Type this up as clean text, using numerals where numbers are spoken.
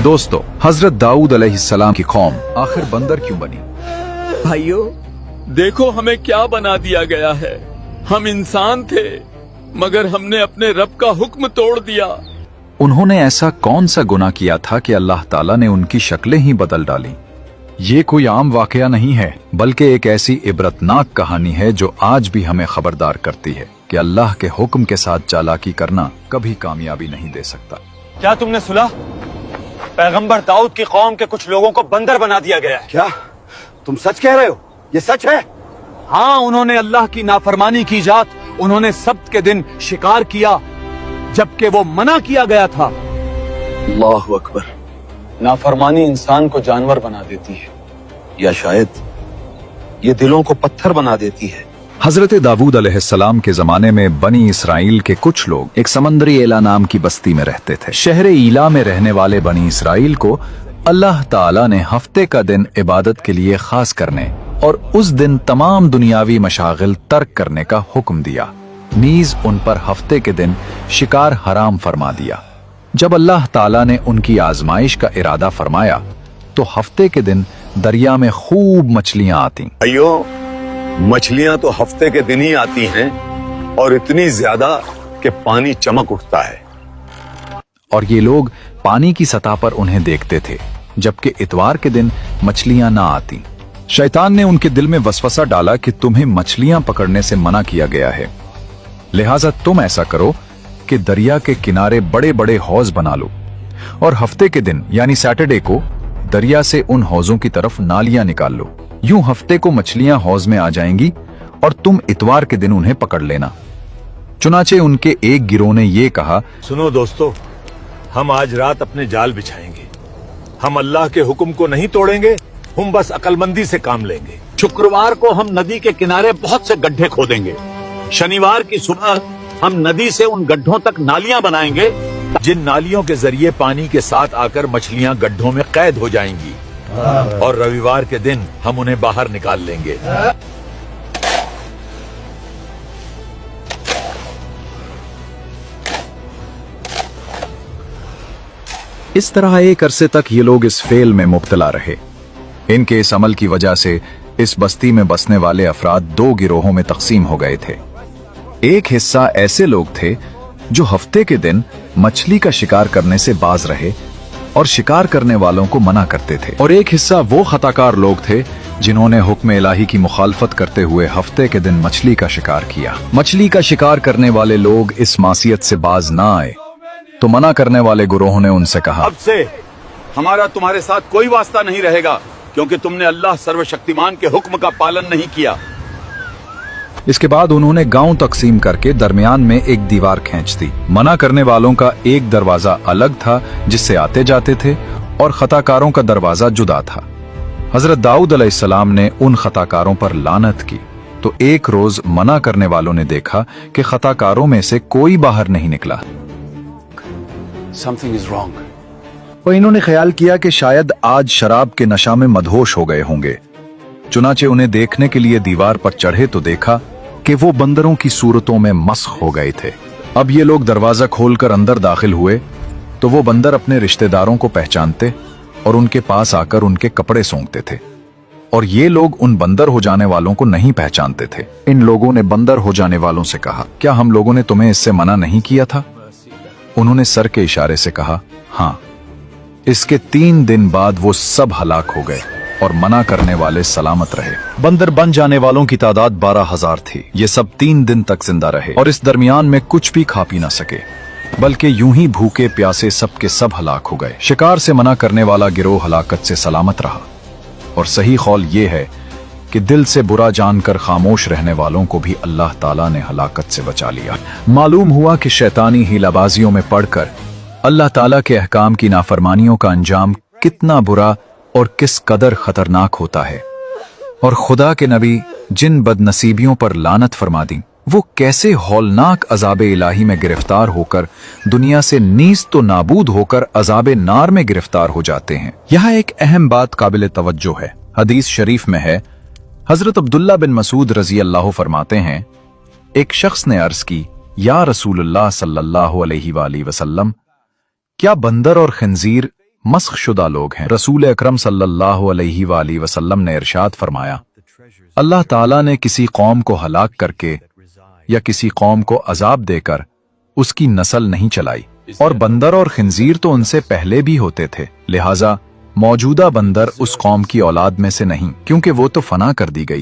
दोस्तों, हजरत दाऊद अलैहिस्सलाम की कौम आखिर बंदर क्यों बनी? भाइयों, देखो हमें क्या बना दिया गया है। हम इंसान थे मगर हमने अपने रब का हुक्म तोड़ दिया। उन्होंने ऐसा कौन सा गुनाह किया था कि अल्लाह ताला ने उनकी शक्लें ही बदल डाली? ये कोई आम वाकया नहीं है, बल्कि एक ऐसी इबरतनाक कहानी है जो आज भी हमें खबरदार करती है कि अल्लाह के हुक्म के साथ चालाकी करना कभी कामयाबी नहीं दे सकता। क्या तुमने सुना? पैगंबर दाऊद की कौम के कुछ लोगों को बंदर बना दिया गया है। क्या तुम सच कह रहे हो? ये सच है? हाँ, उन्होंने अल्लाह की नाफरमानी की जात, उन्होंने सब्त के दिन शिकार किया जबकि वो मना किया गया था। अल्लाहु अकबर। नाफरमानी इंसान को जानवर बना देती है, या शायद ये दिलों को पत्थर बना देती है। हजरत दाऊद अलैहिस्सलाम के जमाने में बनी इसराइल के कुछ लोग एक समंदरी एला नाम की बस्ती में रहते थे। शहर ईला में रहने वाले बनी इसराइल को अल्लाह ताला ने हफ्ते का दिन इबादत के लिए खास करने और उस दिन तमाम दुनियावी मशागिल तर्क करने का हुक्म दिया। नीज उन पर हफ्ते के दिन शिकार हराम फरमा दिया। जब अल्लाह ताला ने उनकी आजमाइश का इरादा फरमाया तो हफ्ते के दिन दरिया में खूब मछलियां आती। अयो, मछलियां तो हफ्ते के दिन ही आती हैं और इतनी ज्यादा कि पानी चमक उठता है। और ये लोग पानी की सतह पर उन्हें देखते थे, जबकि इतवार के दिन मछलियां ना आती। शैतान ने उनके दिल में वसवसा डाला कि तुम्हें मछलियां पकड़ने से मना किया गया है, लिहाजा तुम ऐसा करो कि दरिया के किनारे बड़े बड़े हौज बना लो और हफ्ते के दिन यानी सैटरडे को दरिया से उन हौजों की तरफ नालियां निकाल लो। यूं हफ्ते को मछलियां हौज में आ जाएंगी और तुम इतवार के दिन उन्हें पकड़ लेना। चुनाचे उनके एक गिरोह ने ये कहा, सुनो दोस्तों, हम आज रात अपने जाल बिछाएंगे। हम अल्लाह के हुक्म को नहीं तोड़ेंगे, हम बस अकलमंदी से काम लेंगे। शुक्रवार को हम नदी के किनारे बहुत से गड्ढे खोदेंगे। शनिवार की सुबह हम नदी से उन गड्ढों तक नालियां बनाएंगे, जिन नालियों के जरिए पानी के साथ आकर मछलियां गड्ढों में कैद हो जाएंगी, और रविवार के दिन हम उन्हें बाहर निकाल लेंगे। इस तरह एक अरसे तक ये लोग इस फेल में मुब्तला रहे। इनके इस अमल की वजह से इस बस्ती में बसने वाले अफराद दो गिरोहों में तकसीम हो गए थे। एक हिस्सा ऐसे लोग थे जो हफ्ते के दिन मछली का शिकार करने से बाज रहे और शिकार करने वालों को मना करते थे, और एक हिस्सा वो खताकार लोग थे जिन्होंने हुक्म इलाही की मुखालफत करते हुए हफ्ते के दिन मछली का शिकार किया। मछली का शिकार करने वाले लोग इस मासियत से बाज ना आए तो मना करने वाले गुरोह ने उनसे कहा, अब से हमारा तुम्हारे साथ कोई वास्ता नहीं रहेगा, क्योंकि तुमने अल्लाह सर्वशक्तिमान के हुक्म का पालन नहीं किया। इसके बाद उन्होंने गांव तकसीम करके दरमियान में एक दीवार खींच दी। मना करने वालों का एक दरवाजा अलग था जिससे आते जाते थे, और खताकारों का दरवाजा जुदा था। हजरत दाऊद अलैहिस्सलाम ने उन खताकारों पर लानत की तो एक रोज मना करने वालों ने देखा कि खताकारों में से कोई बाहर नहीं निकला। Something is wrong. और इन्होंने ख्याल किया कि शायद आज शराब के नशा में मदहोश हो गए होंगे। चुनाचे उन्हें देखने के लिए दीवार पर चढ़े तो देखा कि वो बंदरों की सूरतों में मस्ख हो गए थे। अब ये लोग दरवाजा खोलकर अंदर दाखिल हुए तो वो बंदर अपने रिश्तेदारों को पहचानते और उनके पास आकर उनके कपड़े सूंघते थे, और ये लोग उन बंदर हो जाने वालों को नहीं पहचानते थे। इन लोगों ने बंदर हो जाने वालों से कहा, क्या हम लोगों ने तुम्हें इससे मना नहीं किया था? उन्होंने सर के इशारे से कहा, हाँ। इसके 3 दिन बाद वो सब हलाक हो गए और मना करने वाले सलामत रहे। बंदर बन जाने वालों की तादाद 12,000 थी। ये सब 3 दिन तक जिंदा रहे और इस दरमियान में कुछ भी खा पी ना सके, बल्कि यूं ही भूखे प्यासे सब के सब हलाक हो गए। शिकार से मना करने वाला गिरोह हलाकत से सलामत रहा, और सही कौल ये है कि दिल से बुरा जानकर खामोश रहने वालों को भी अल्लाह ताला ने हलाकत से बचा लिया। मालूम हुआ कि शैतानी हीलाबाजियों में पड़कर अल्लाह ताला के अहकाम की नाफरमानियों का अंजाम कितना बुरा और किस कदर खतरनाक होता है, और खुदा के नबी जिन बदनसीबियों पर लानत फरमा दी वो कैसे हौलनाक अजाब इलाही में गिरफ्तार होकर दुनिया से नीज तो नाबूद होकर अजाब नार में गिरफ्तार हो जाते हैं। यहाँ एक अहम बात काबिल तवज्जो है। हदीस शरीफ में है, हजरत अब्दुल्ला बिन मसूद रजी अल्लाह फरमाते हैं, एक शख्स ने अर्ज की, या रसूलुल्लाह सल्लल्लाहु अलैहि वसल्लम, क्या बंदर और खंजीर मस्ख शुदा लोग हैं। रसूल अकरम सल्लल्लाहु अलैहि वाली वसल्लम ने इरशाद फरमाया, अल्लाह ताला ने किसी कौम को हलाक करके या किसी कौम को अजाब देकर उसकी नस्ल नहीं चलाई, और बंदर और खिंजीर तो उनसे पहले भी होते थे, लिहाजा मौजूदा बंदर उस कौम की औलाद में से नहीं, क्योंकि वो तो फना कर दी गई।